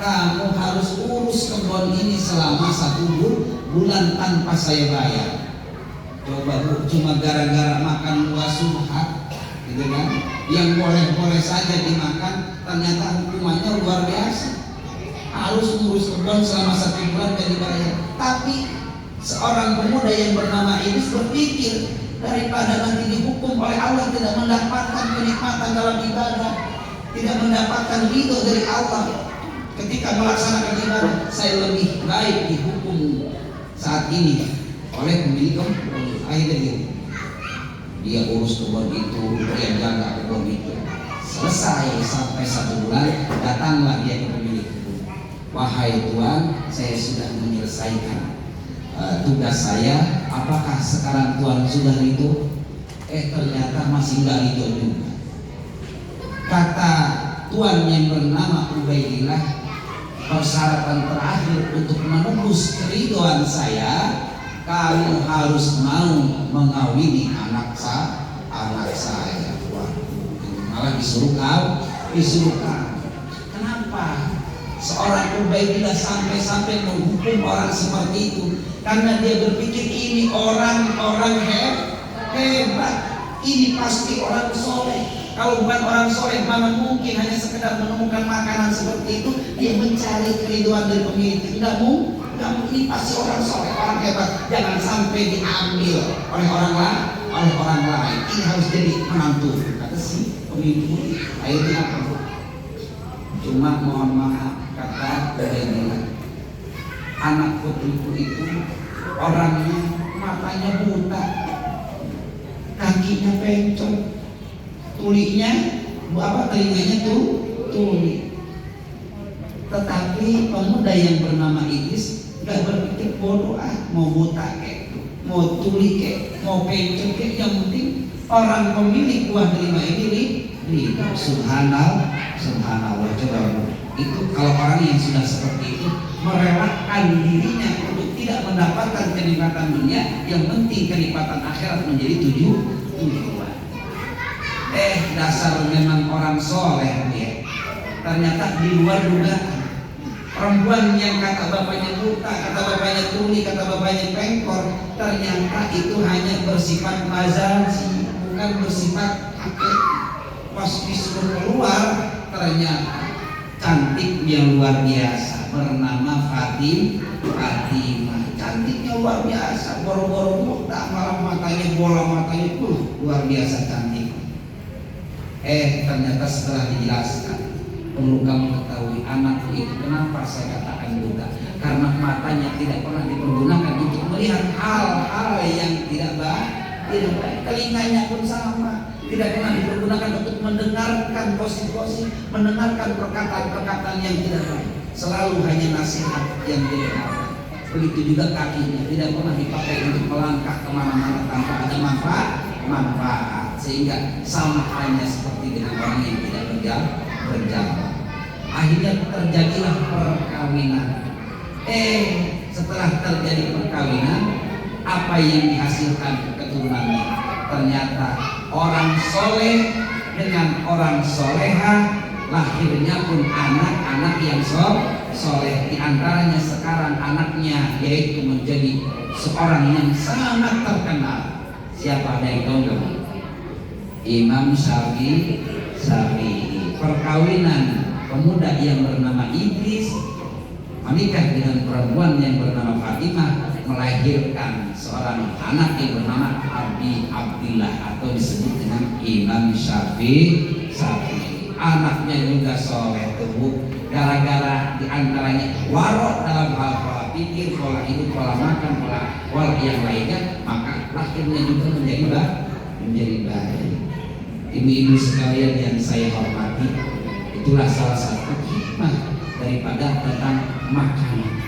kamu harus urus kebun ini selama 1 bulan tanpa saya bayar. Coba Bu, cuma gara-gara makan buah subhat, gitu kan, yang boleh-boleh saja dimakan, ternyata hukumannya luar biasa. Harus ngurus kebun selama 1 bulan dan dibayar. Tapi seorang pemuda yang bernama Idris berpikir, daripada nanti dihukum oleh Allah, tidak mendapatkan kenikmatan dalam ibadah, tidak mendapatkan ridho dari Allah ketika melaksanakan ibadah, saya lebih baik dihukum saat ini oleh pemilik kebun. Akhirnya dia urus kebun itu, dia jaga kebun itu. Selesai sampai 1 bulan, datanglah dia ke pemilik kebun. Wahai Tuan, saya sudah menyelesaikan tugas saya. Apakah sekarang Tuan sudah ridho? Ternyata masih nggak ridho juga. Kata Tuan yang bernama Ubaidillah, persyaratan terakhir untuk menembus keridhoan saya, kamu harus mau mengawini anak saya. Wah, malah disuruh kau. Kenapa seorang Ubaidillah sampai menghukum orang seperti itu? Karena dia berpikir ini orang-orang hebat, ini pasti orang soleh. Kalau bukan orang soleh, mana mungkin hanya sekedar menemukan makanan seperti itu dia mencari keridhaan dari pemilik. Tidak mungkin. Ini pasti orang soleh, orang hebat. Jangan sampai diambil oleh orang lain. Ini harus jadi menantu, kata si pemimpin. Akhirnya apa? Cuma mohon maaf, kata Ubaidillah, anak putriku itu orangnya matanya buta, kakinya pencong, telinganya tuli. Tetapi pemuda yang bernama Idris gak berpikir bodoh, mau buta kek, mau tuli kek, mau pencong kek, yang penting orang pemilik buah delima ini subhanallah. Coba itu kalau orang yang sudah seperti itu merelakan dirinya untuk tidak mendapatkan kenikmatan dunia, yang penting kenikmatan akhirat menjadi tujuan. Dasar memang orang soleh ya. Ternyata di luar dugaan. Perempuan yang kata bapaknya buta, kata bapaknya tuli, kata bapaknya pengkor, ternyata itu hanya bersifat mazazi, bukan bersifat hakikat. Pas disuruh keluar, ternyata cantiknya luar biasa, bernama Fatimah. Cantiknya luar biasa, boro-boro buta, malah bola matanya luar biasa cantik. Ternyata setelah dijelaskan, perlu kamu ketahui, anakku itu kenapa saya katakan buta? Karena matanya tidak pernah dipergunakan untuk melihat hal-hal yang tidak baik. Telinganya pun sama, tidak pernah dipergunakan untuk mendengarkan gosip-gosip, mendengarkan perkataan-perkataan yang tidak baik. Selalu hanya nasihat yang didengarkan. Begitu juga kakinya tidak pernah dipakai untuk melangkah kemana-mana tanpa ada manfaat, sehingga sama hanya seperti dengan orang yang tidak berjalan. Akhirnya terjadilah perkawinan. Setelah terjadi perkawinan, apa yang dihasilkan keturunannya? Ternyata orang soleh dengan orang soleha, lahirnya pun anak-anak yang soleh. Di antaranya sekarang anaknya yaitu menjadi seorang yang sangat terkenal. Siapa, ada yang tahu nggak? Imam Syafi'i. Perkawinan pemuda yang bernama Idris menikah dengan perempuan yang bernama Fatimah, melahirkan seorang anak yang bernama Abdillah atau disebut dengan Imam Syafi'i. Anaknya juga soleh tuh, gara-gara diantaranya warok dalam hal pola pikir, pola hidup, pola makan, pola yang lainnya, maka lahirnya juga menjadi baik. Ibu-ibu sekalian yang saya hormati, itulah salah satu hikmah daripada tentang makanan.